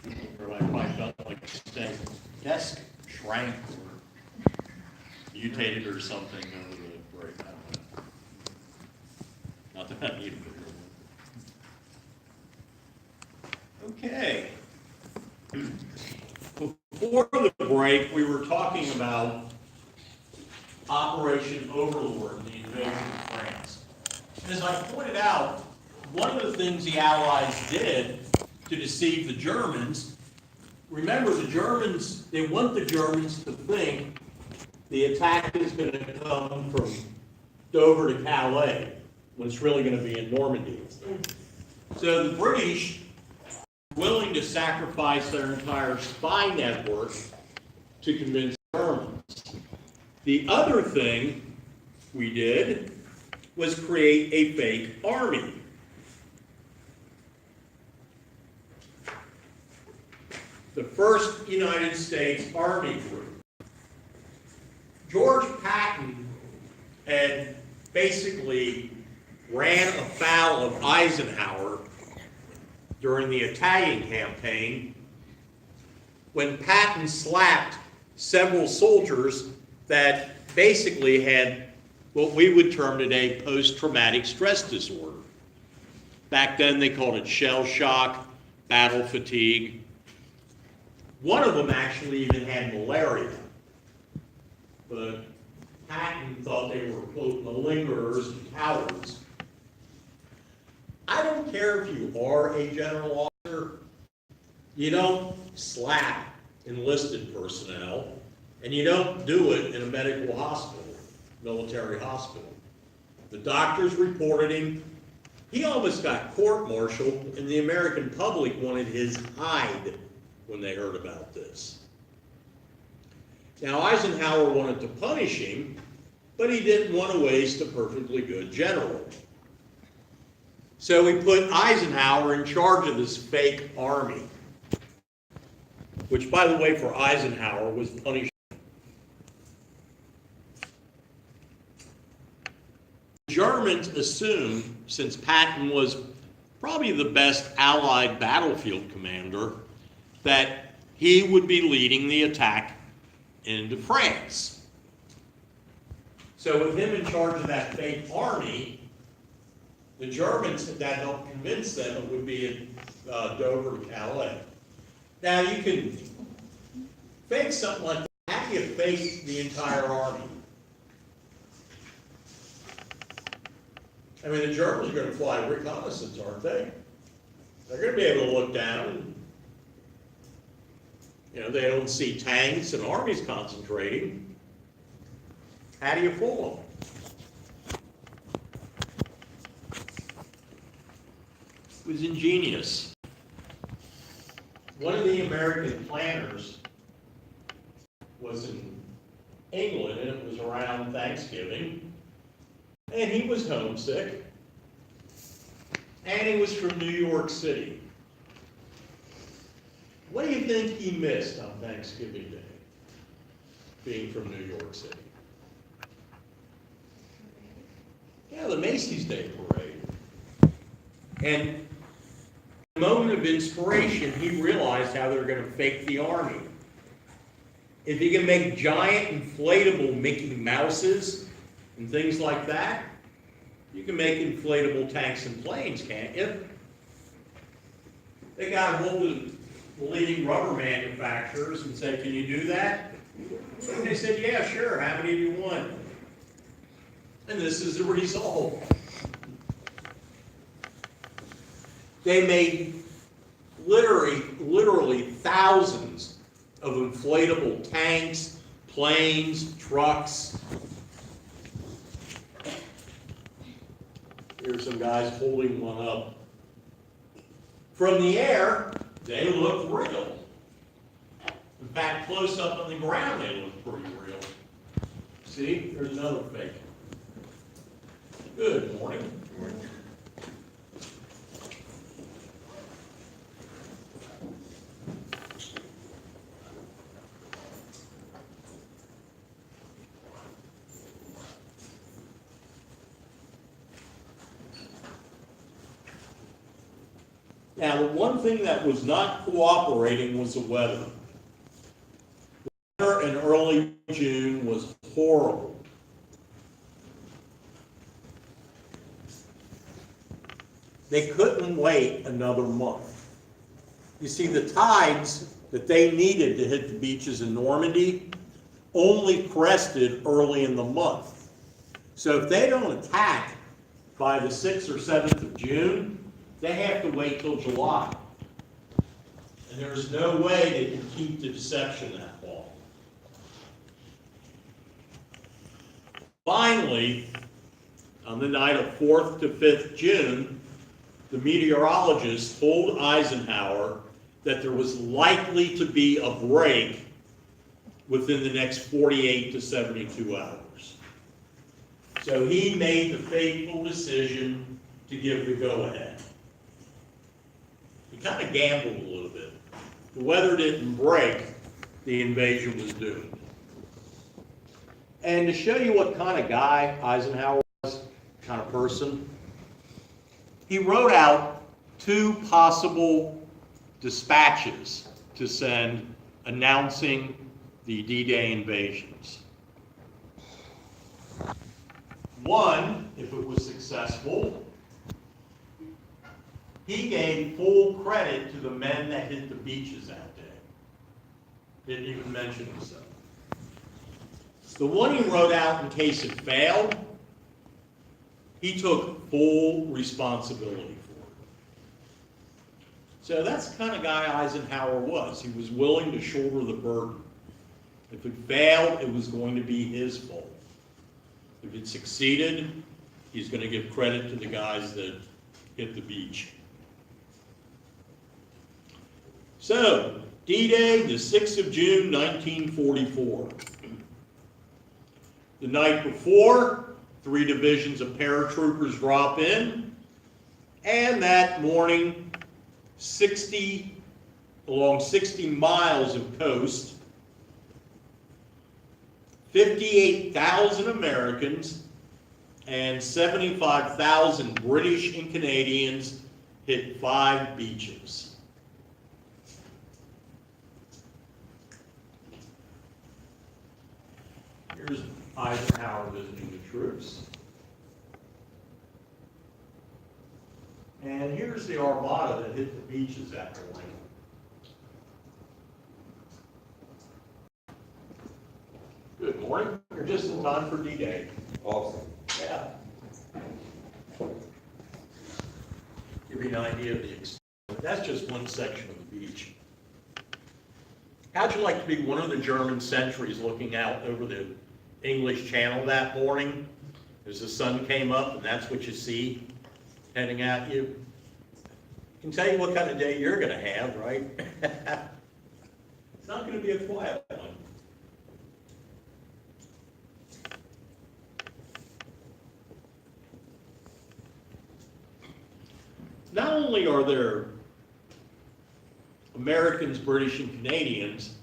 Everybody probably felt like the desk shrank or mutated or something over the break. I don't know. Not that I need a bigger one. Okay. Before the break, we were talking about Operation Overlord and the invasion of France. As I pointed out, one of the things the Allies did to deceive the Germans, remember the Germans, they want the Germans to think the attack is going to come from Dover to Calais, when it's really going to be in Normandy. So the British were willing to sacrifice their entire spy network to convince the Germans. The other thing we did was create a fake army. The first United States Army group. George Patton had basically ran afoul of Eisenhower during the Italian campaign when Patton slapped several soldiers that basically had what we would term today post-traumatic stress disorder. Back then they called it shell shock, battle fatigue. One of them actually even had malaria, but Patton thought they were, quote, malingerers and cowards. I don't care if you are a general officer, you don't slap enlisted personnel, and you don't do it in a medical hospital, military hospital. The doctors reported him. He almost got court-martialed, and the American public wanted his hide when they heard about this. Now, Eisenhower wanted to punish him, but he didn't want to waste a perfectly good general. So he put Eisenhower in charge of this fake army, which, by the way, for Eisenhower was punishment. The Germans assumed, since Patton was probably the best Allied battlefield commander, that he would be leading the attack into France. So with him in charge of that fake army, the Germans, that helped convince them it would be in Dover to Calais. Now you can fake something like that. How do you fake the entire army? I mean, the Germans are going to fly reconnaissance, aren't they? They're going to be able to look down and, they don't see tanks and armies concentrating. How do you fool them? It was ingenious. One of the American planners was in England, and it was around Thanksgiving, and he was homesick, and he was from New York City. What do you think he missed on Thanksgiving Day, being from New York City? Yeah, the Macy's Day Parade. And in a moment of inspiration, he realized how they were going to fake the army. If you can make giant inflatable Mickey Mouses and things like that, you can make inflatable tanks and planes, can't you? They got a hold of the leading rubber manufacturers and said, can you do that? And they said, yeah, sure, how many do you want? And this is the result. They made literally thousands of inflatable tanks, planes, trucks. Here's some guys holding one up. From the air, they look real. In fact, close up on the ground, they look pretty real. See, there's another fake. Good morning. Good morning. Now, the one thing that was not cooperating was the weather. The weather in early June was horrible. They couldn't wait another month. You see, the tides that they needed to hit the beaches in Normandy only crested early in the month. So if they don't attack by the 6th or 7th of June, they have to wait till July. And there's no way they can keep the deception that long. Finally, on the night of 4th to 5th June, the meteorologists told Eisenhower that there was likely to be a break within the next 48 to 72 hours. So he made the fateful decision to give the go-ahead. He kind of gambled a little bit. The weather didn't break, the invasion was doomed. And to show you what kind of guy Eisenhower was, kind of person, he wrote out 2 possible dispatches to send announcing the D-Day invasions. One, if it was successful, he gave full credit to the men that hit the beaches that day. Didn't even mention himself. The one he wrote out in case it failed, he took full responsibility for it. So that's the kind of guy Eisenhower was. He was willing to shoulder the burden. If it failed, it was going to be his fault. If it succeeded, he's going to give credit to the guys that hit the beach. So, D-Day, the 6th of June, 1944. The night before, 3 divisions of paratroopers drop in, and that morning, along 60 miles of coast, 58,000 Americans and 75,000 British and Canadians hit 5 beaches. Here's Eisenhower visiting the troops. And here's the armada that hit the beaches that morning. Good morning. You're just in time for D-Day. Awesome. Yeah. Give you an idea of the extent. That's just one section of the beach. How'd you like to be one of the German sentries looking out over the English Channel that morning as the sun came up, and that's what you see heading at you? I can tell you what kind of day you're going to have, right? It's not going to be a quiet one. Not only are there Americans, British, and Canadians,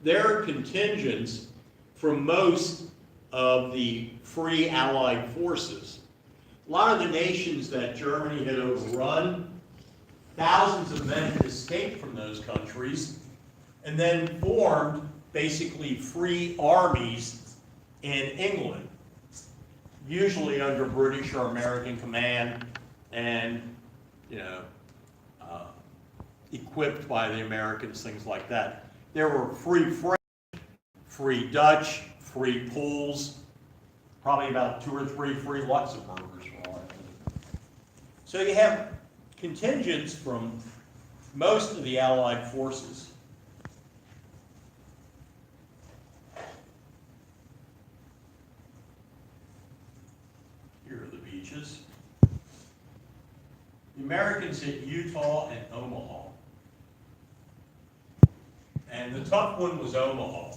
there are contingents from most of the free Allied forces. A lot of the nations that Germany had overrun, thousands of men had escaped from those countries and then formed basically free armies in England, usually under British or American command and equipped by the Americans, things like that. There were free French, free Dutch, free Poles, probably about 2 or 3 free Luxembourgers for all I know. So you have contingents from most of the Allied forces. Here are the beaches. The Americans hit Utah and Omaha. And the tough one was Omaha.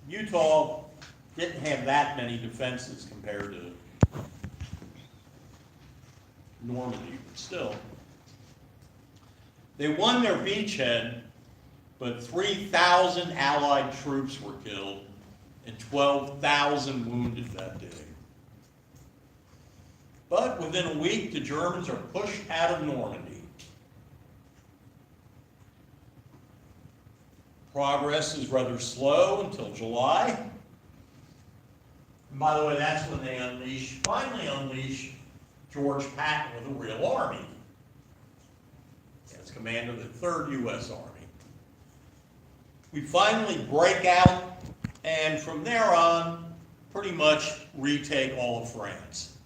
Utah didn't have that many defenses compared to Normandy, but still. They won their beachhead, but 3,000 Allied troops were killed and 12,000 wounded that day. But within a week, the Germans are pushed out of Normandy. Progress is rather slow until July. And by the way, that's when they finally unleash George Patton with a real army as commander of the 3rd U.S. Army. We finally break out, and from there on, pretty much retake all of France.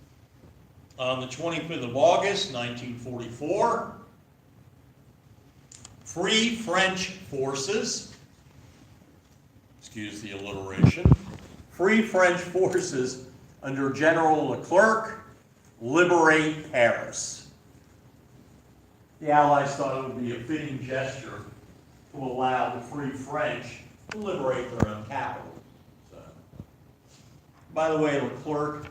On the 25th of August, 1944, Free French forces, excuse the alliteration, Free French forces under General Leclerc liberate Paris. The Allies thought it would be a fitting gesture to allow the Free French to liberate their own capital. So, by the way, Leclerc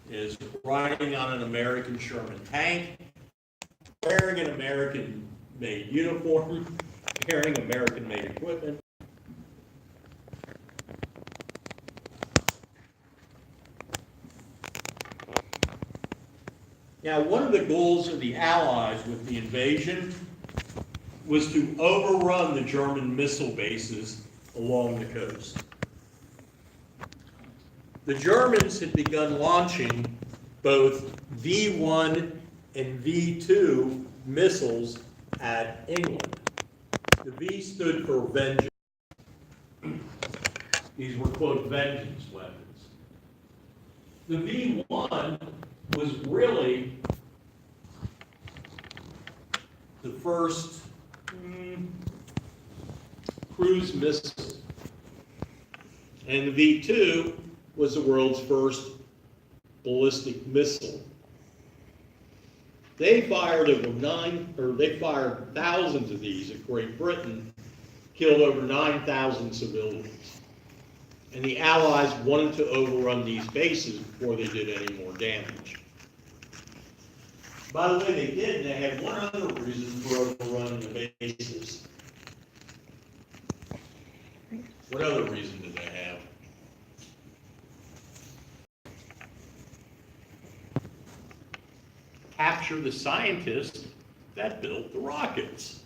is riding on an American Sherman tank, wearing an American-made uniform, carrying American-made equipment. Now, one of the goals of the Allies with the invasion was to overrun the German missile bases along the coast. The Germans had begun launching both V-1 and V-2 missiles at England. The V stood for vengeance. These were, quote, vengeance weapons. The V-1 was really the first cruise missile. And the V-2 was the world's first ballistic missile. They fired thousands of these at Great Britain, killed over 9,000 civilians. And the Allies wanted to overrun these bases before they did any more damage. By the way, they did, and they had one other reason for overrunning the bases. What other reason did they have? Capture the scientists that built the rockets.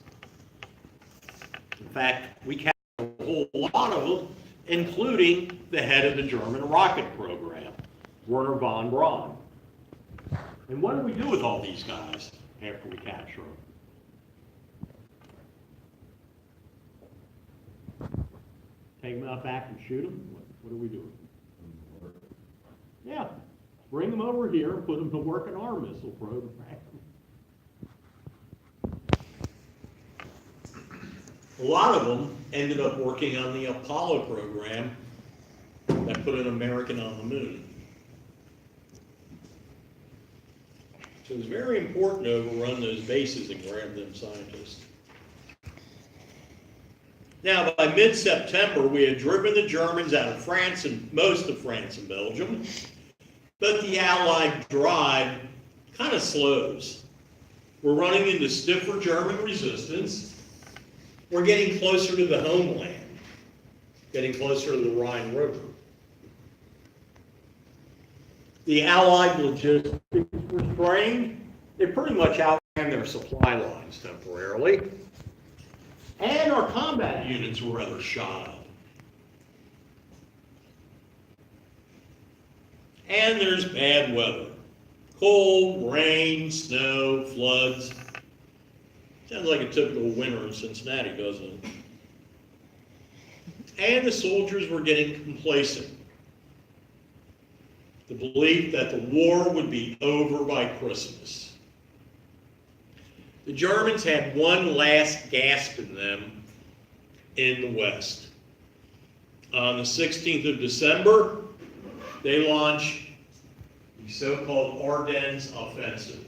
In fact, we captured a whole lot of them, including the head of the German rocket program, Werner von Braun. And what do we do with all these guys after we capture them? Take them out back and shoot them? What do we do? Yeah, bring them over here and put them to work in our missile program. A lot of them ended up working on the Apollo program that put an American on the moon. So it was very important to overrun those bases and grab them scientists. Now, by mid-September, we had driven the Germans out of France and most of France and Belgium, but the Allied drive kind of slows. We're running into stiffer German resistance. We're getting closer to the homeland, getting closer to the Rhine River. The Allied logistics were strained. They pretty much outran their supply lines temporarily. And our combat units were rather shot up. And there's bad weather. Cold, rain, snow, floods. Sounds like a typical winter in Cincinnati, doesn't it? And the soldiers were getting complacent. The belief that the war would be over by Christmas. The Germans had one last gasp in them in the West. On the 16th of December, they launched the so-called Ardennes Offensive.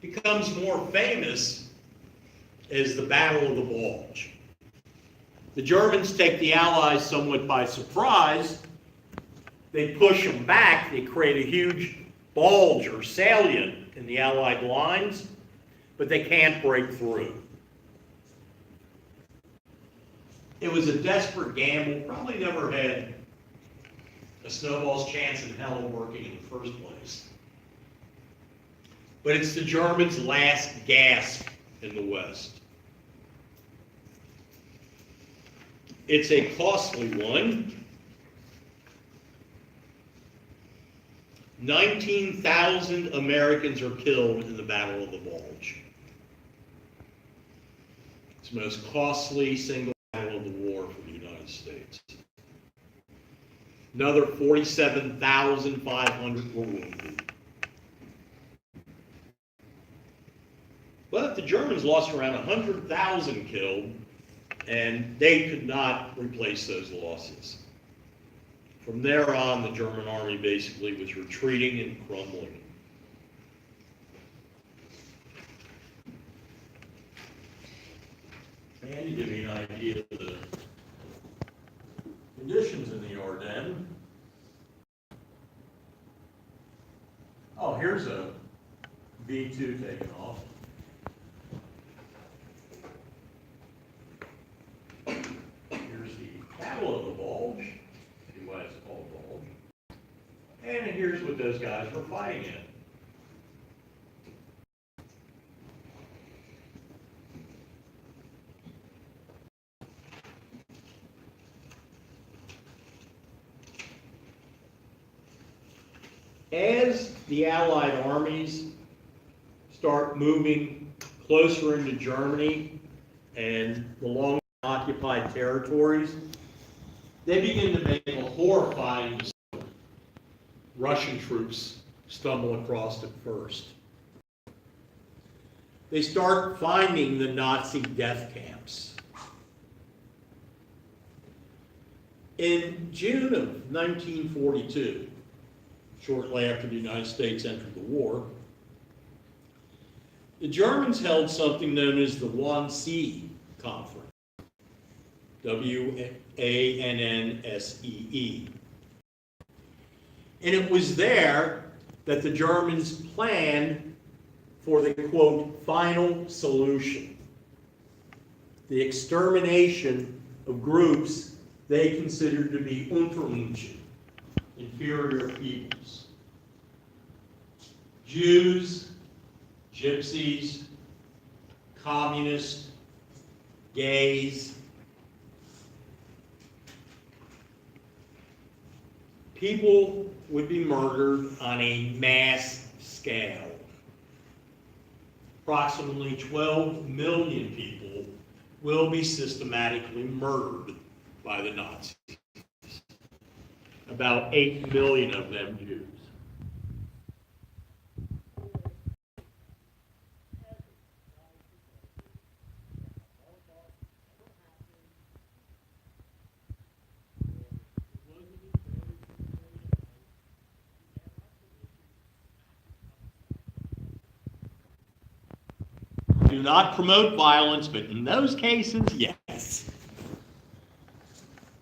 It becomes more famous as the Battle of the Bulge. The Germans take the Allies somewhat by surprise. They push them back. They create a huge bulge or salient in the Allied lines, but they can't break through. It was a desperate gamble, probably never had a snowball's chance in hell of working in the first place. But it's the Germans' last gasp in the West. It's a costly one. 19,000 Americans are killed in the Battle of the Bulge. It's the most costly single battle of the war for the United States. Another 47,500 were wounded. But the Germans lost around 100,000 killed, and they could not replace those losses. From there on, the German army basically was retreating and crumbling. And to give you an idea of the conditions in the Ardennes. Oh, here's a V2 taken off. Here's the Battle of the Bulge. See why it's called Bulge. And here's what those guys were fighting in. As the Allied armies start moving closer into Germany and the long occupied territories, they begin to make a horrifying mistake. Russian troops stumble across it first. They start finding the Nazi death camps. In June of 1942, shortly after the United States entered the war, the Germans held something known as the Wannsee Conference, W-A-N-N-S-E-E. And it was there that the Germans planned for the, quote, final solution, the extermination of groups they considered to be Untermenschen, inferior peoples. Jews, gypsies, communists, gays. People would be murdered on a mass scale. Approximately 12 million people will be systematically murdered by the Nazis. About 8 million of them Jews. Do not promote violence, but in those cases, yes.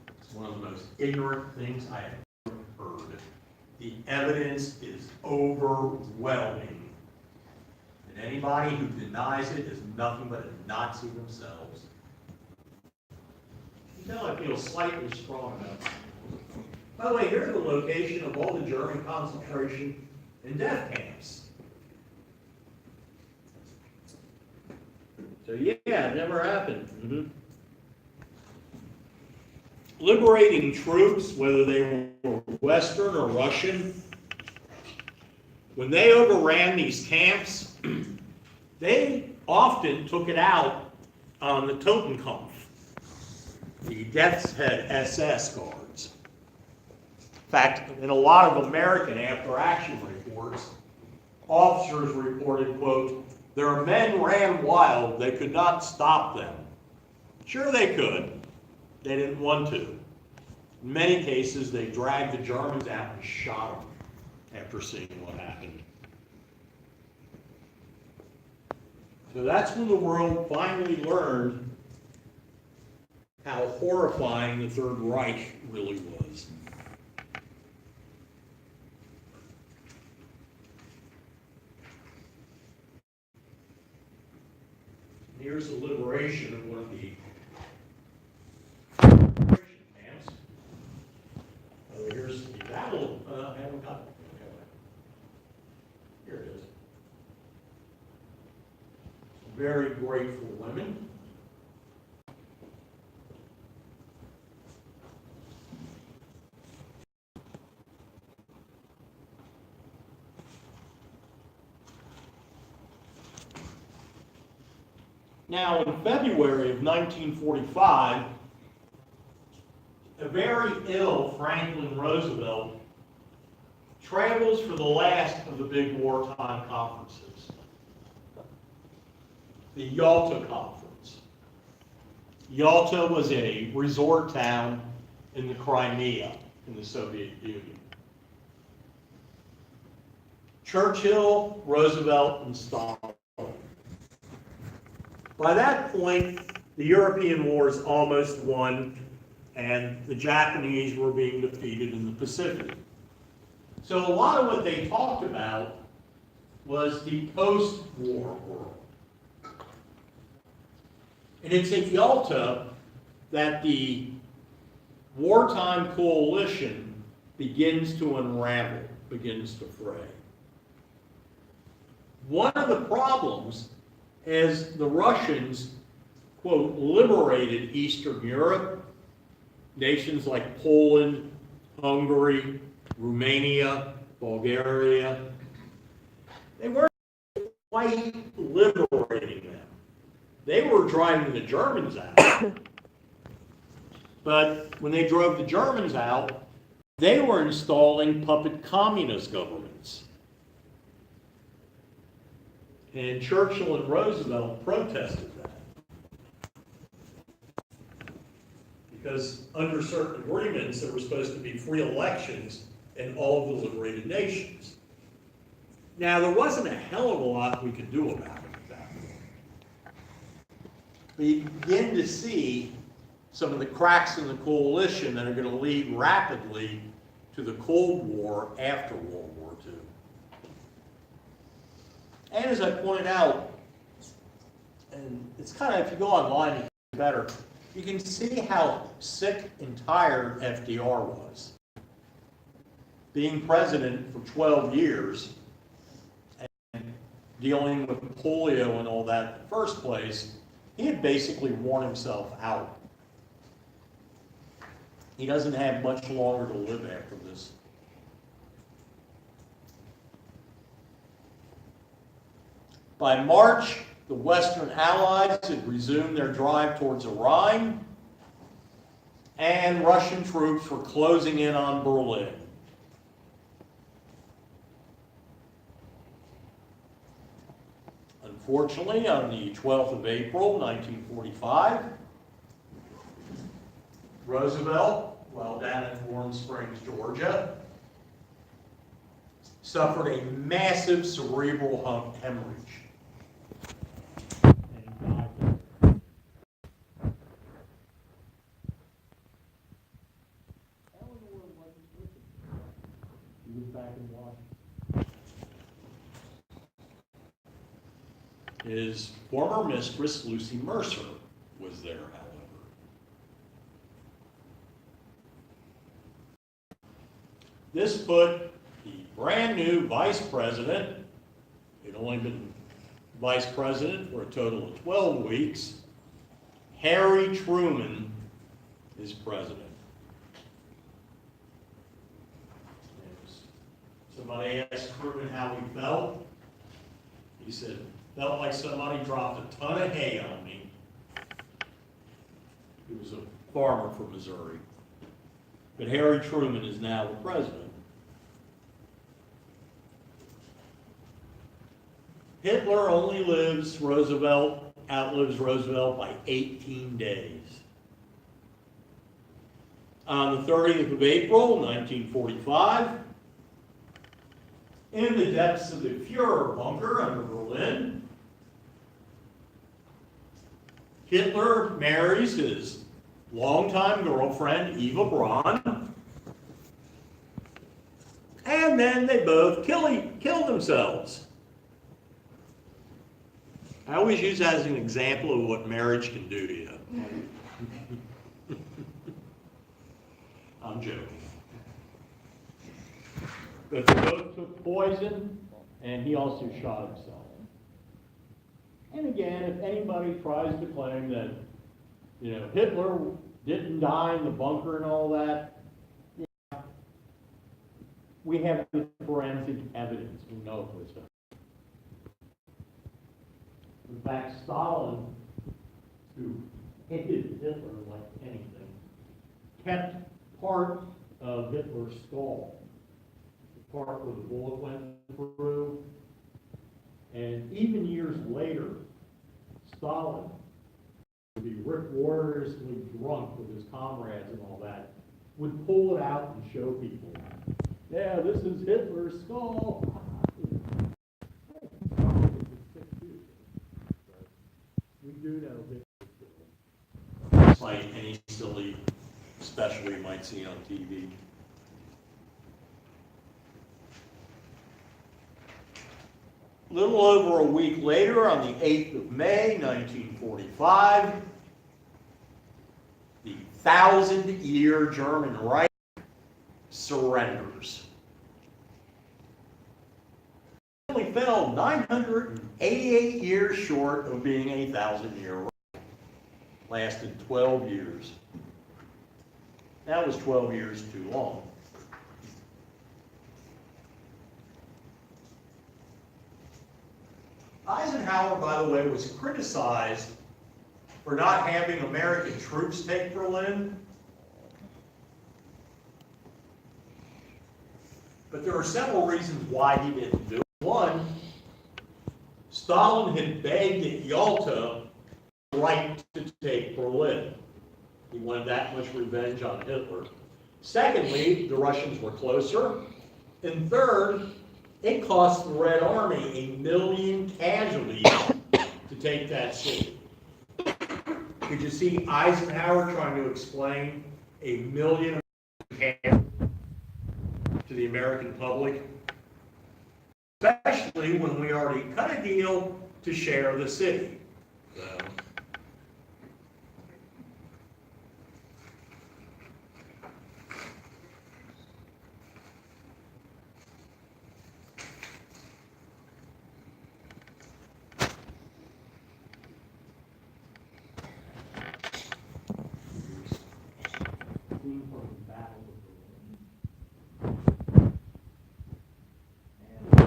It's one of the most ignorant things I have ever heard. The evidence is overwhelming. And anybody who denies it is nothing but a Nazi themselves. You know, I feel slightly strong about it. By the way, here's the location of all the German concentration and death camps. So yeah, it never happened. Mm-hmm. Liberating troops, whether they were Western or Russian, when they overran these camps, they often took it out on the Totenkampf, the Death's Head SS guards. In fact, in a lot of American after-action reports, officers reported, quote, "Their men ran wild, they could not stop them." Sure they could. They didn't want to. In many cases, they dragged the Germans out and shot them after seeing what happened. So that's when the world finally learned how horrifying the Third Reich really was. Here's the liberation of one of the liberation camps. Here's the battle. I haven't got it. Okay. Here it is. Very grateful women. Now, in February of 1945, a very ill Franklin Roosevelt travels for the last of the big wartime conferences, the Yalta Conference. Yalta was a resort town in the Crimea in the Soviet Union. Churchill, Roosevelt, and Stalin. By that point, the European war is almost won, and the Japanese were being defeated in the Pacific. So a lot of what they talked about was the post-war world. And it's at Yalta that the wartime coalition begins to unravel, begins to fray. One of the problems is the Russians, quote, liberated Eastern Europe, nations like Poland, Hungary, Romania, Bulgaria. They weren't quite liberating them. They were driving the Germans out. But when they drove the Germans out, they were installing puppet communist governments. And Churchill and Roosevelt protested that. Because under certain agreements, there were supposed to be free elections in all of the liberated nations. Now, there wasn't a hell of a lot we could do about it at that point. But you begin to see some of the cracks in the coalition that are going to lead rapidly to the Cold War after World War II. And as I pointed out, and it's kind of, if you go online, it's better, you can see how sick and tired FDR was. Being president for 12 years and dealing with polio and all that in the first place, he had basically worn himself out. He doesn't have much longer to live after this. By March, the Western Allies had resumed their drive towards the Rhine, and Russian troops were closing in on Berlin. Unfortunately, on the 12th of April, 1945, Roosevelt, while down in Warm Springs, Georgia, suffered a massive cerebral hemorrhage. He was back in Washington. His former mistress, Lucy Mercer, was there, however. This put the brand new vice president, he'd only been vice president for a total of 12 weeks, Harry Truman, as president. Somebody asked Truman how he felt. He said, felt like somebody dropped a ton of hay on me. He was a farmer from Missouri. But Harry Truman is now the president. Hitler only outlives Roosevelt by 18 days. On the 30th of April, 1945, in the depths of the Führer bunker under Berlin, Hitler marries his longtime girlfriend, Eva Braun, and then they both kill themselves. I always use that as an example of what marriage can do to you. I'm joking. But they both took poison, and he also shot himself. And again, if anybody tries to claim that, Hitler didn't die in the bunker and all that, we have the forensic evidence. We know it was done. In fact, Stalin who hated Hitler like anything, kept part of Hitler's skull, the part where the bullet went through, and even years later, Stalin would be rip-roariously drunk with his comrades and all that, would pull it out and show people, yeah, this is Hitler's skull. We do know Hitler's skull. Like any silly special you might see on TV. A little over a week later, on the 8th of May, 1945, the 1,000-year German Reich surrenders. It only fell 988 years short of being a 1,000-year Reich. Lasted 12 years. That was 12 years too long. Eisenhower, by the way, was criticized for not having American troops take Berlin. But there are several reasons why he didn't do it. One, Stalin had begged at Yalta the right to take Berlin. He wanted that much revenge on Hitler. Secondly, the Russians were closer. And third, it cost the Red Army 1 million casualties to take that city. Could you see Eisenhower trying to explain 1 million casualties to the American public? Especially when we already cut a deal to share the city. So,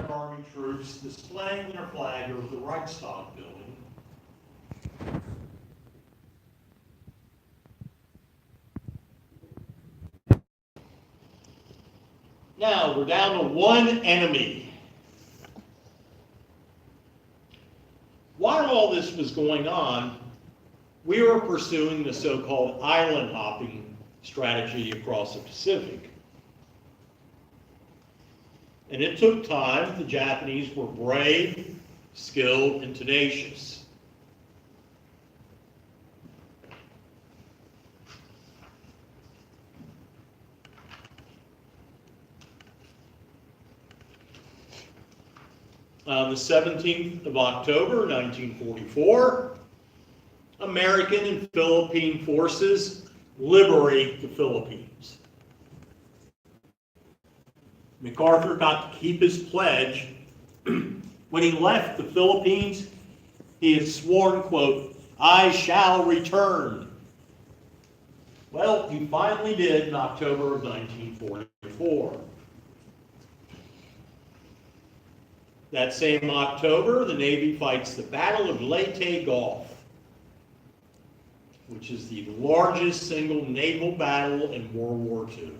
Army troops displaying their flag over the Reichstag building. Now we're down to one enemy. While all this was going on, we were pursuing the so-called island hopping strategy across the Pacific. And it took time. The Japanese were brave, skilled, and tenacious. On the 17th of October, 1944, American and Philippine forces liberate the Philippines. MacArthur got to keep his pledge. When he left the Philippines, he had sworn, quote, "I shall return." Well, he finally did in October of 1944. That same October, the Navy fights the Battle of Leyte Gulf, which is the largest single naval battle in World War II.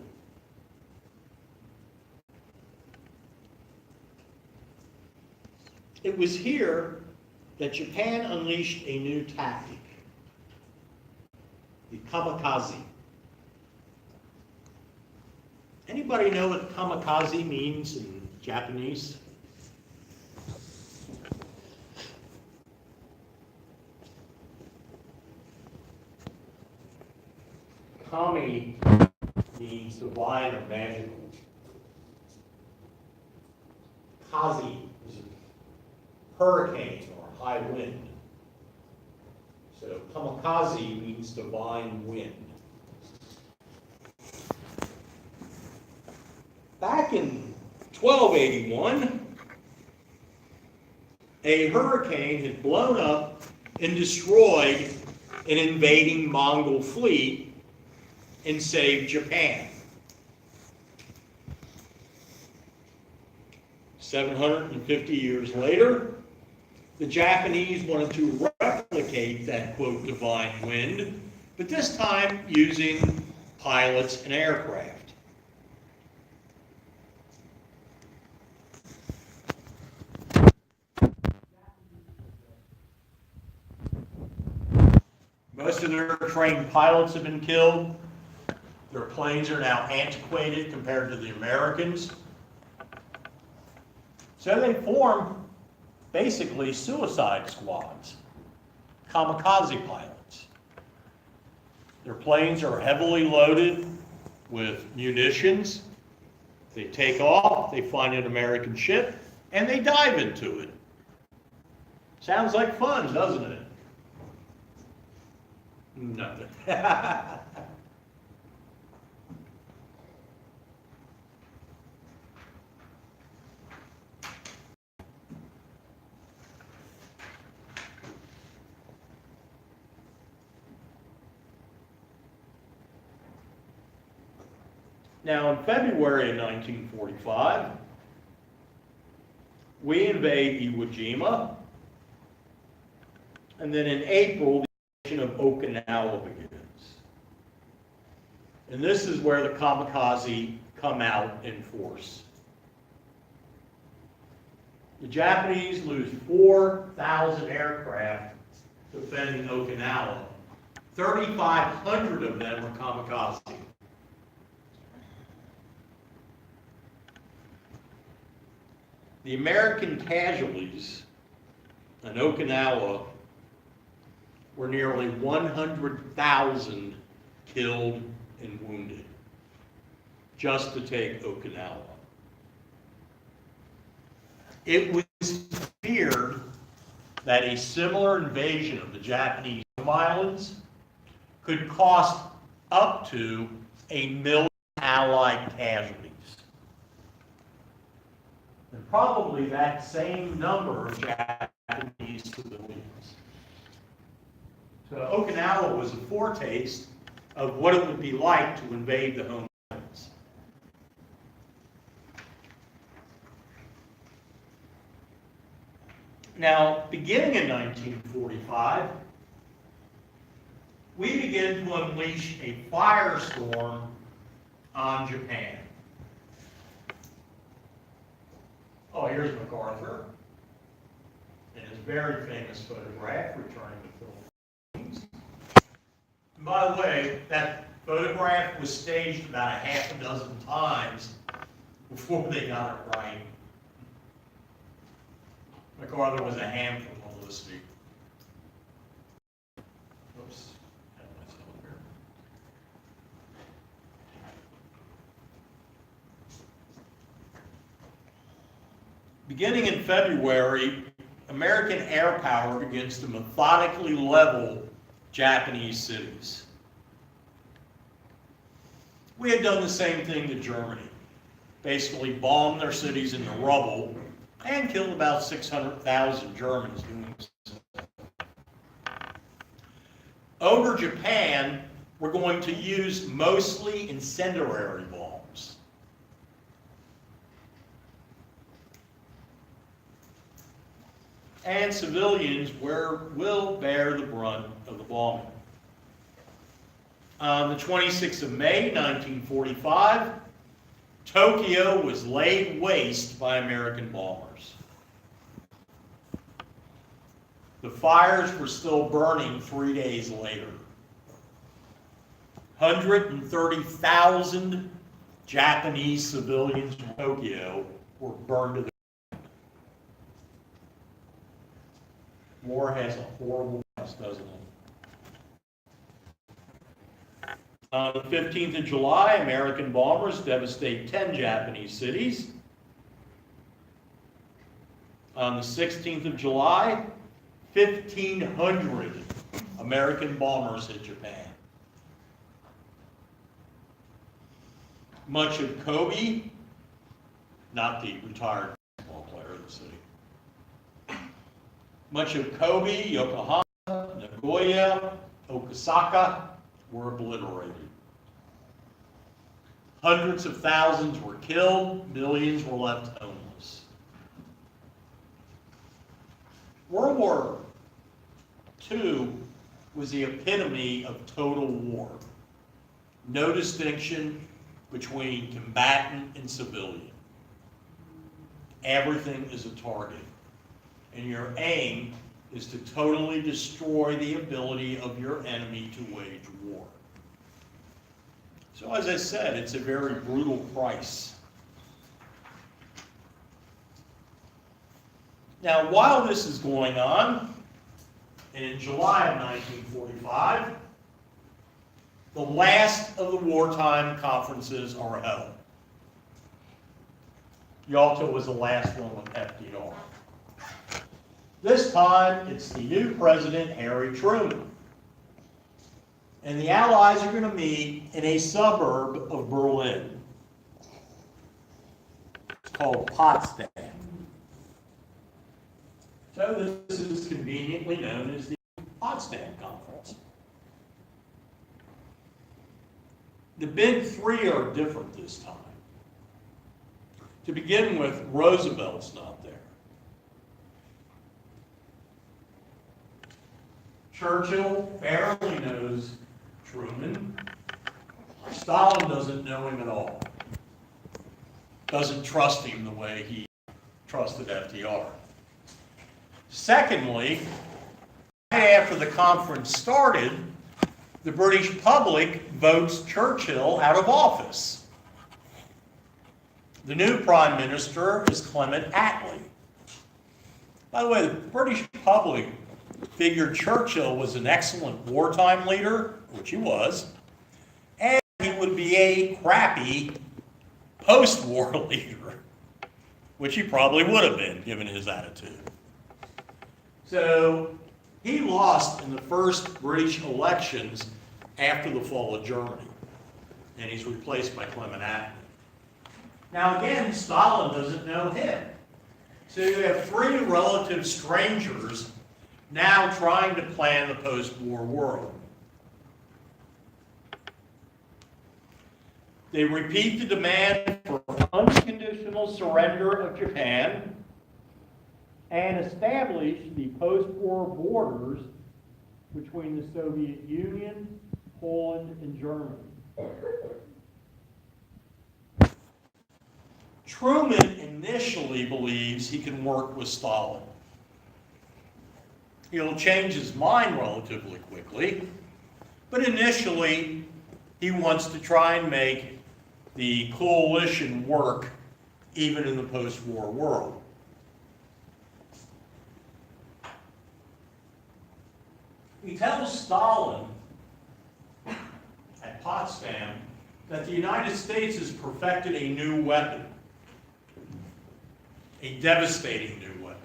It was here that Japan unleashed a new tactic, the kamikaze. Anybody know what kamikaze means in Japanese? Kami means divine or magical. Kazi is a hurricane or high wind. So kamikaze means divine wind. Back in 1281, a hurricane had blown up and destroyed an invading Mongol fleet and saved Japan. 750 years later, the Japanese wanted to replicate replicate that, quote, divine wind, but this time using pilots and aircraft. Most of their trained pilots have been killed. Their planes are now antiquated compared to the Americans. So they form basically suicide squads, kamikaze pilots. Their planes are heavily loaded with munitions. They take off, they find an American ship, and they dive into it. Sounds like fun, doesn't it? Nothing. Now, in February of 1945, we invade Iwo Jima, and then in April, the invasion of Okinawa begins. And this is where the kamikaze come out in force. The Japanese lose 4,000 aircraft defending Okinawa. 3,500 of them were kamikaze. The American casualties in Okinawa were nearly 100,000 killed and wounded just to take Okinawa. It was feared that a similar invasion of the Japanese islands could cost up to 1 million Allied casualties. And probably that same number of Japanese civilians. So Okinawa was a foretaste of what it would be like to invade the home islands. Now, beginning in 1945, we begin to unleash a firestorm on Japan. Oh, here's MacArthur in his very famous photograph returning to Philippines. And by the way, that photograph was staged about a half a dozen times before they got it right. MacArthur was a ham for publicity. Oops, had myself here. Beginning in February, American air power begins to methodically level Japanese cities. We had done the same thing to Germany, basically bombed their cities into rubble and killed about 600,000 Germans doing so. Over Japan, we're going to use mostly incendiary bombs. And civilians will bear the brunt of the bombing. On the 26th of May, 1945, Tokyo was laid waste by American bombers. The fires were still burning 3 days later. 130,000 Japanese civilians from Tokyo were burned to the ground. War has a horrible past, doesn't it? On the 15th of July, American bombers devastate 10 Japanese cities. On the 16th of July, 1,500 American bombers hit Japan. Much of Kobe, not the retired basketball player of the city, much of Kobe, Yokohama, Nagoya, Osaka were obliterated. Hundreds of thousands were killed, millions were left homeless. World War II was the epitome of total war. No distinction between combatant and civilian. Everything is a target. And your aim is to totally destroy the ability of your enemy to wage war. So as I said, it's a very brutal price. Now, while this is going on, in July of 1945, the last of the wartime conferences are held. Yalta was the last one with FDR. This time, it's the new president, Harry Truman. And the Allies are going to meet in a suburb of Berlin. It's called Potsdam. So this is conveniently known as the Potsdam Conference. The big three are different this time. To begin with, Roosevelt's not there. Churchill barely knows Truman. Stalin doesn't know him at all. Doesn't trust him the way he trusted FDR. Secondly, right after the conference started, the British public votes Churchill out of office. The new Prime Minister is Clement Attlee. By the way, the British public figured Churchill was an excellent wartime leader, which he was, and he would be a crappy post-war leader, which he probably would have been, given his attitude. So he lost in the first British elections after the fall of Germany, and he's replaced by Clement Attlee. Now again, Stalin doesn't know him. So you have three relative strangers now trying to plan the post-war world. They repeat the demand for unconditional surrender of Japan and establish the post-war borders between the Soviet Union, Poland, and Germany. Truman initially believes he can work with Stalin. He'll change his mind relatively quickly, but initially he wants to try and make the coalition work even in the post-war world. He tells Stalin at Potsdam that the United States has perfected a new weapon, a devastating new weapon,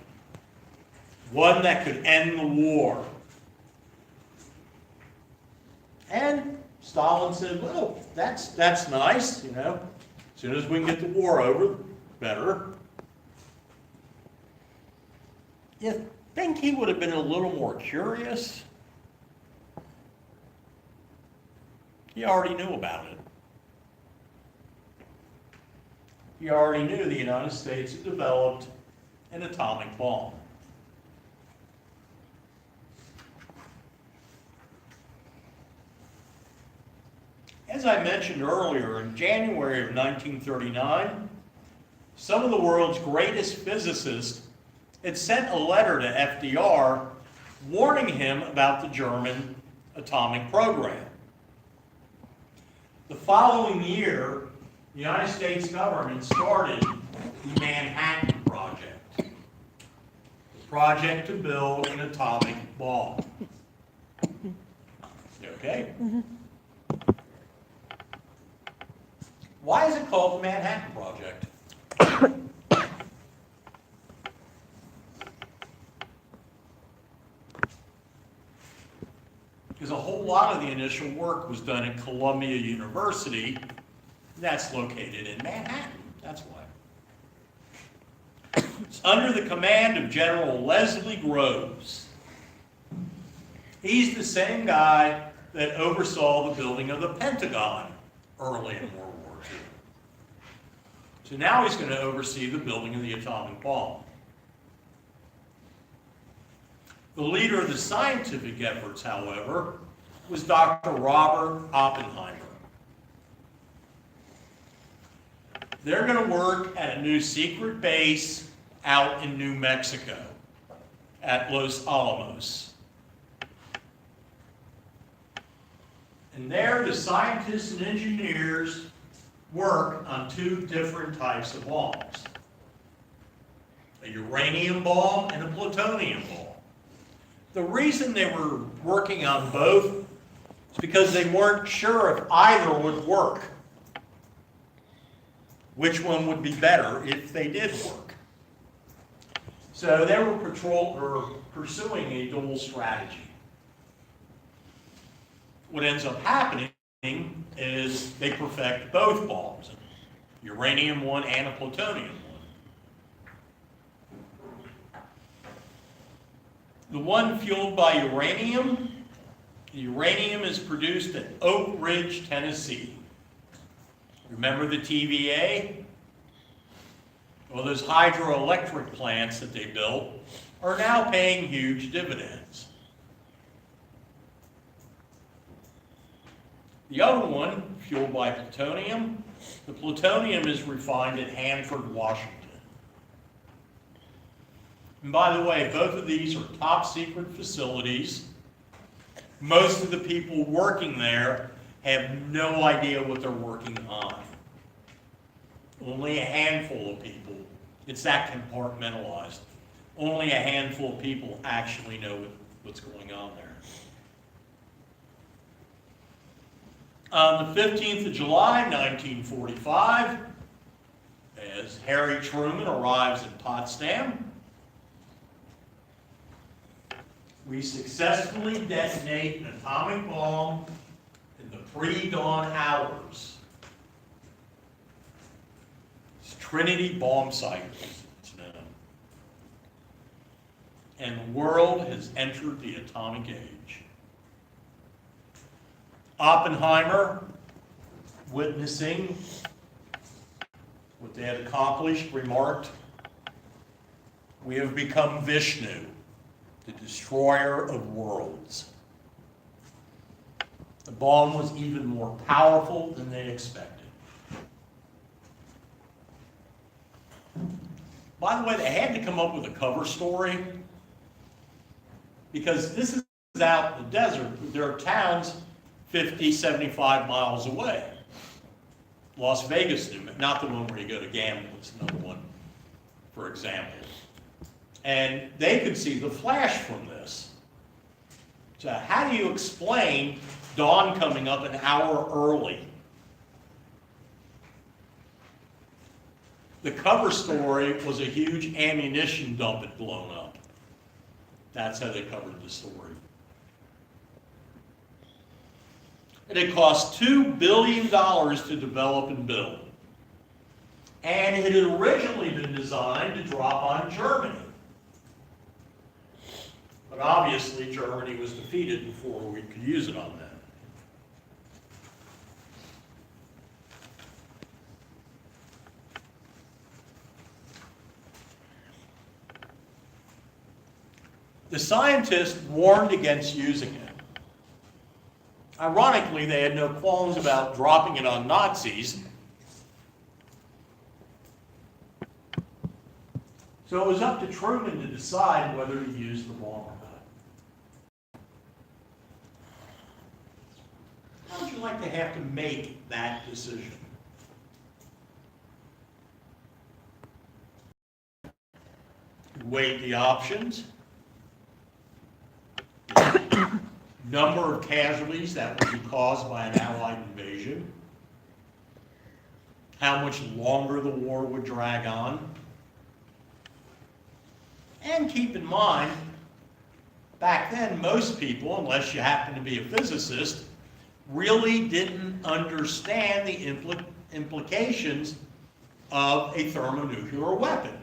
one that could end the war. And Stalin said, well, that's nice, you know. As soon as we can get the war over, better. You think he would have been a little more curious? He already knew about it. He already knew the United States had developed an atomic bomb. As I mentioned earlier, in January of 1939, some of the world's greatest physicists had sent a letter to FDR warning him about the German atomic program. The following year, the United States government started the Manhattan Project, the project to build an atomic bomb. Okay? Why is it called the Manhattan Project? Because a whole lot of the initial work was done at Columbia University. That's located in Manhattan. That's why. It's under the command of General Leslie Groves. He's the same guy that oversaw the building of the Pentagon early in World War II. So now he's going to oversee the building of the atomic bomb. The leader of the scientific efforts, however, was Dr. Robert Oppenheimer. They're going to work at a new secret base out in New Mexico at Los Alamos. And there, the scientists and engineers work on two different types of bombs: a uranium bomb and a plutonium bomb. The reason they were working on both is because they weren't sure if either would work. Which one would be better if they did work? So they were pursuing a dual strategy. What ends up happening is they perfect both bombs, a uranium one and a plutonium one. The one fueled by uranium, the uranium is produced at Oak Ridge, Tennessee. Remember the TVA? Well, those hydroelectric plants that they built are now paying huge dividends. The other one, fueled by plutonium, the plutonium is refined at Hanford, Washington. And by the way, both of these are top secret facilities. Most of the people working there have no idea what they're working on. Only a handful of people. It's that compartmentalized. Only a handful of people actually know what's going on there. On the 15th of July, 1945, as Harry Truman arrives in Potsdam, we successfully detonate an atomic bomb in the pre-dawn hours. It's Trinity Bomb Site, it's known. And the world has entered the atomic age. Oppenheimer, witnessing what they had accomplished, remarked, "We have become Vishnu, the destroyer of worlds." The bomb was even more powerful than they expected. By the way, they had to come up with a cover story because this is out in the desert. There are towns 50, 75 miles away. Las Vegas, not the one where you go to gamble, it's another one, for example. And they could see the flash from this. So how do you explain dawn coming up an hour early? The cover story was a huge ammunition dump had blown up. That's how they covered the story. And it cost $2 billion to develop and build. And it had originally been designed to drop on Germany. But obviously Germany was defeated before we could use it on that. The scientists warned against using it. Ironically, they had no qualms about dropping it on Nazis. So it was up to Truman to decide whether to use the bomb or not. How would you like to have to make that decision? You weighed the options. Number of casualties that would be caused by an Allied invasion, how much longer the war would drag on, and keep in mind, back then most people, unless you happen to be a physicist, really didn't understand the implications of a thermonuclear weapon.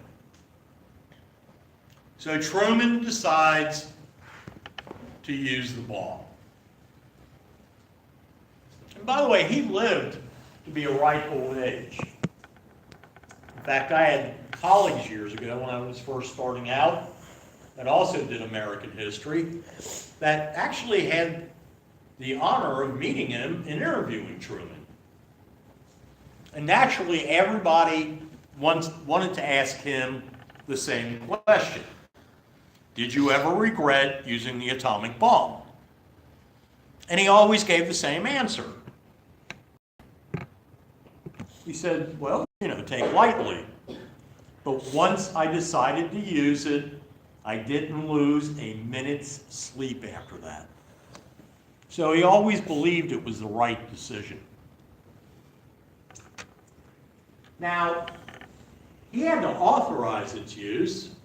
So Truman decides to use the bomb. And by the way, he lived to be a ripe old age. In fact, I had colleagues years ago when I was first starting out that also did American history, that actually had the honor of meeting him and interviewing Truman. And naturally, everybody wanted to ask him the same question. Did you ever regret using the atomic bomb? And he always gave the same answer. He said, well, take lightly. But once I decided to use it, I didn't lose a minute's sleep after that. So he always believed it was the right decision. Now, he had to authorize its use,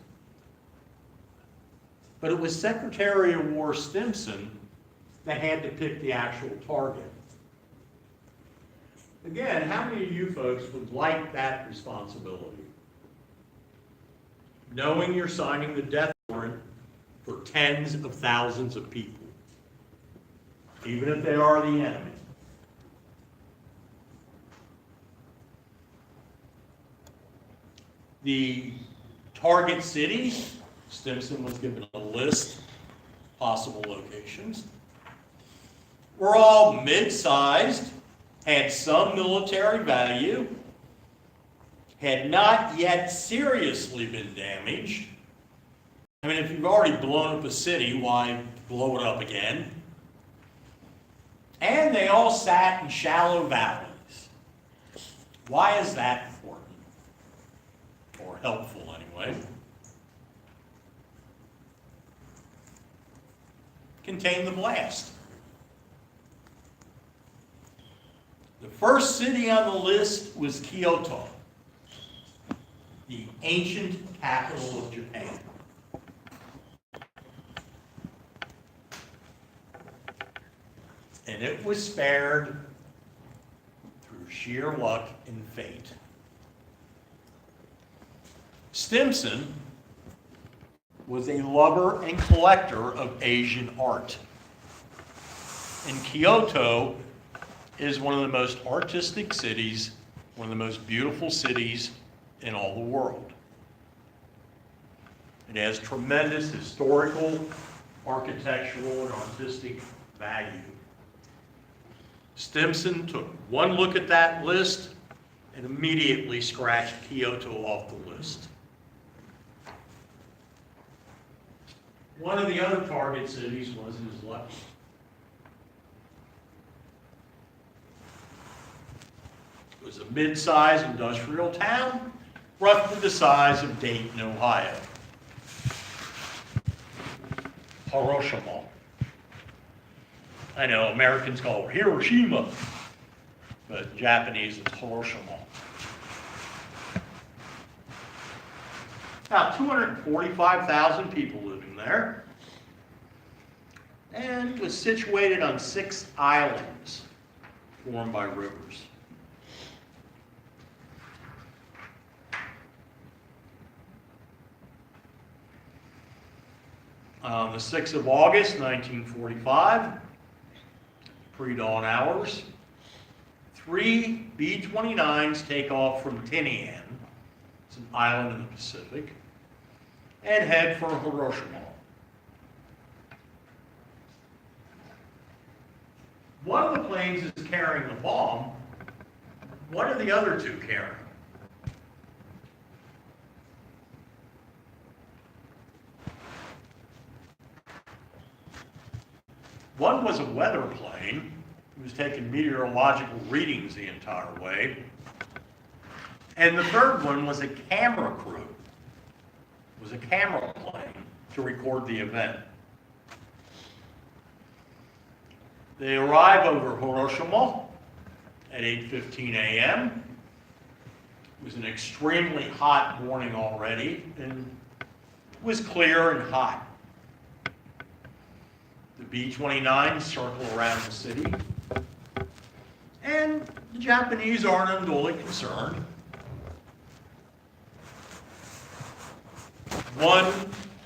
but it was Secretary of War Stimson that had to pick the actual target. Again, how many of you folks would like that responsibility? Knowing you're signing the death warrant for tens of thousands of people, even if they are the enemy. The target cities, Stimson was given a list of possible locations, were all mid-sized, had some military value, had not yet seriously been damaged. I mean, if you've already blown up a city, why blow it up again? And they all sat in shallow valleys. Why is that important? Or helpful, anyway? Contained the blast. The first city on the list was Kyoto, the ancient capital of Japan. And it was spared through sheer luck and fate. Stimson was a lover and collector of Asian art. And Kyoto is one of the most artistic cities, one of the most beautiful cities in all the world. It has tremendous historical, architectural, and artistic value. Stimson took one look at that list and immediately scratched Kyoto off the list. One of the other target cities was his left. It was a mid-sized industrial town, roughly the size of Dayton, Ohio. Hiroshima. I know Americans call it Hiroshima, but Japanese it's Hiroshima. About 245,000 people living there, and it was situated on 6 islands formed by rivers. On the 6th of August, 1945, pre-dawn hours, 3 B-29s take off from Tinian, it's an island in the Pacific, and head for Hiroshima. One of the planes is carrying the bomb. What are the other 2 carrying? One was a weather plane. It was taking meteorological readings the entire way. And the third one was a camera crew. It was a camera plane to record the event. They arrive over Hiroshima at 8:15 a.m. It was an extremely hot morning already, and it was clear and hot. The B-29s circle around the city, and the Japanese aren't unduly concerned. One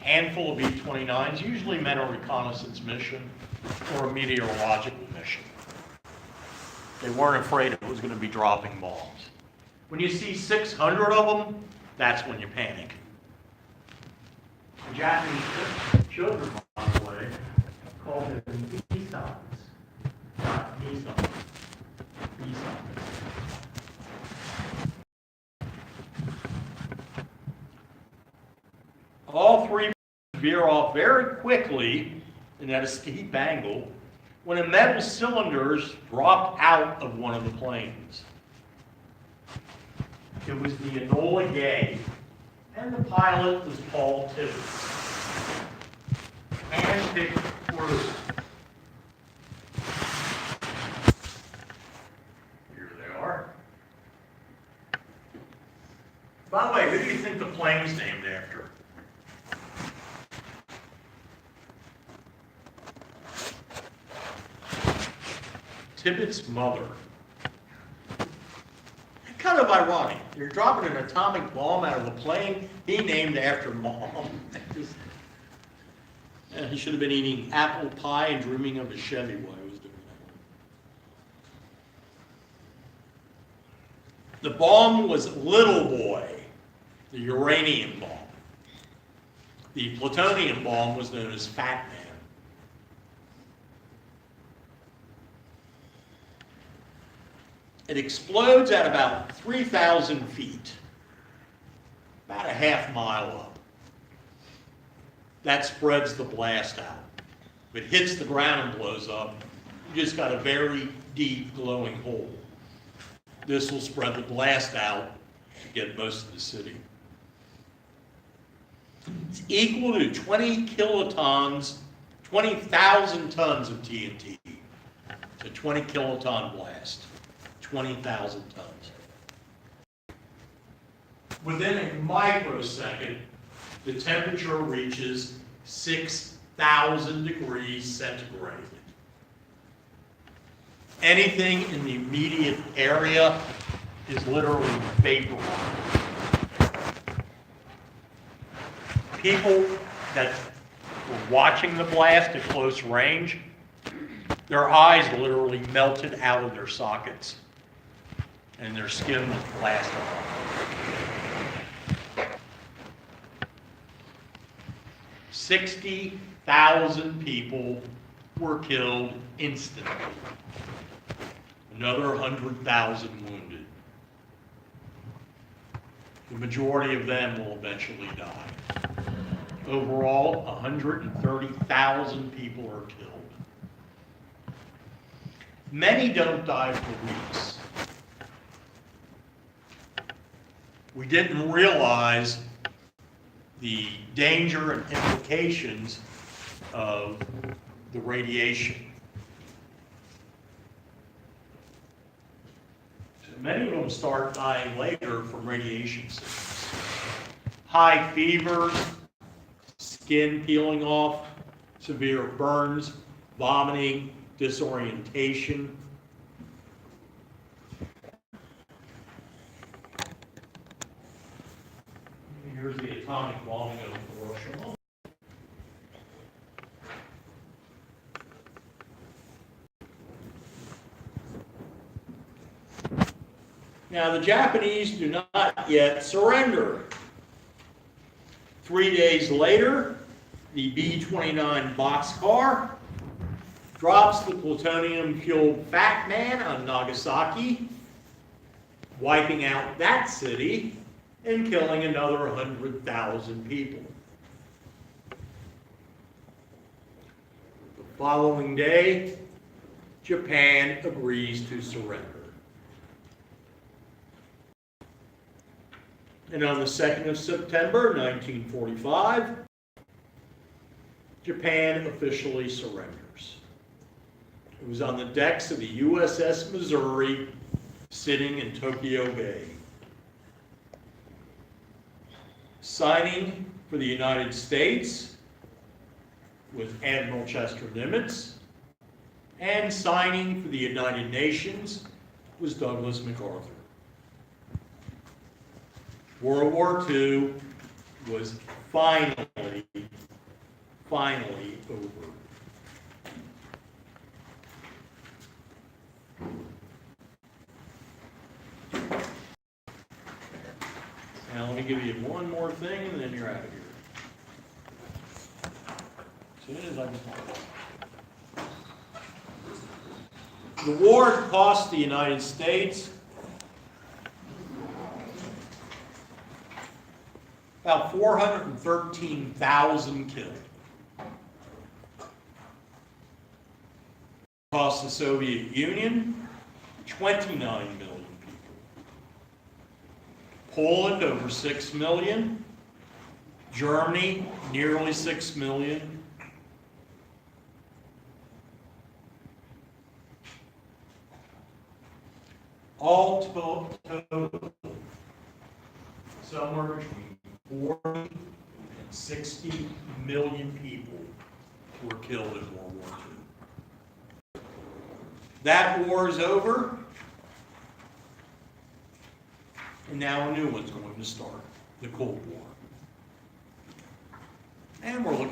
handful of B-29s usually meant a reconnaissance mission or a meteorological mission. They weren't afraid it was going to be dropping bombs. When you see 600 of them, that's when you panic. The Japanese children, by the way, called them Nisans, not Nissan. Nisans. All three veer off very quickly in that steep angle when a metal cylinders dropped out of one of the planes. It was the Enola Gay, and the pilot was Paul Tibbets. Handpicked crew. Here they are. By the way, who do you think the plane's named after? Tibbet's mother. Kind of ironic. You're dropping an atomic bomb out of a plane, he named after mom. He should have been eating apple pie and dreaming of a Chevy while he was doing that. The bomb was Little Boy, the uranium bomb. The plutonium bomb was known as Fat Man. It explodes at about 3,000 feet, about a half mile up. That spreads the blast out. If it hits the ground and blows up, you just got a very deep glowing hole. This will spread the blast out to get most of the city. It's equal to 20 kilotons, 20,000 tons of TNT. It's a 20 kiloton blast. 20,000 tons. Within a microsecond, the temperature reaches 6,000 degrees centigrade. Anything in the immediate area is literally vaporized. People that were watching the blast at close range, their eyes literally melted out of their sockets. And their skin was blasted off. 60,000 people were killed instantly. Another 100,000 wounded. The majority of them will eventually die. Overall, 130,000 people are killed. Many don't die for weeks. We didn't realize the danger and implications of the radiation. So many of them start dying later from radiation sickness. High fevers, skin peeling off, severe burns, vomiting, disorientation. Here's the atomic bombing of Hiroshima. Now, the Japanese do not yet surrender. 3 days later, the B-29 boxcar drops the plutonium-fueled Fat Man on Nagasaki, wiping out that city and killing another 100,000 people. The following day, Japan agrees to surrender. And on the 2nd of September, 1945, Japan officially surrenders. It was on the decks of the USS Missouri, sitting in Tokyo Bay. Signing for the United States was Admiral Chester Nimitz, and signing for the United Nations was Douglas MacArthur. World War II was finally over. Now let me give you one more thing and then you're out of here. soon as I can talk. The war cost the United States About 413,000 killed. Cost the Soviet Union 29 million people. Poland over 6 million. Germany nearly 6 million. All total, somewhere between 40 and 60 million people were killed in World War II. That war is over, and now a new one's going to start, the Cold War. And we're looking